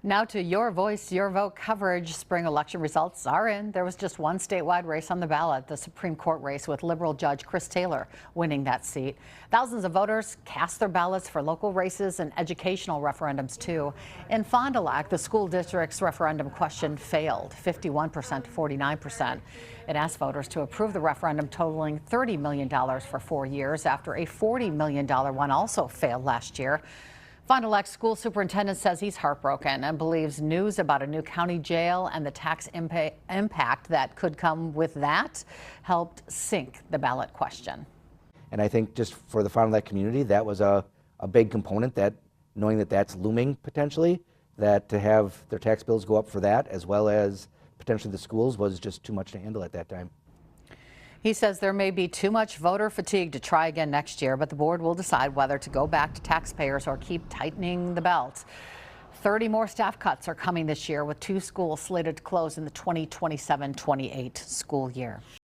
Now to Your Voice, Your Vote coverage. Spring election results are in. There was just one statewide race on the ballot, the Supreme Court race, with liberal Judge Chris Taylor winning that seat. Thousands of voters cast their ballots for local races and educational referendums, too. In Fond du Lac, the school district's referendum question failed, 51% to 49%. It asked voters to approve the referendum totaling $30 million for 4 years after a $40 million one also failed last year. Fond du Lac school superintendent says he's heartbroken and believes news about a new county jail and the tax impact that could come with that helped sink the ballot question. And I think just for the Fond du Lac community, that was a big component, that knowing that that's looming potentially, that to have their tax bills go up for that as well as potentially the schools was just too much to handle at that time. He says there may be too much voter fatigue to try again next year, but the board will decide whether to go back to taxpayers or keep tightening the belt. 30 more staff cuts are coming this year, with 2 schools slated to close in the 2027-28 school year.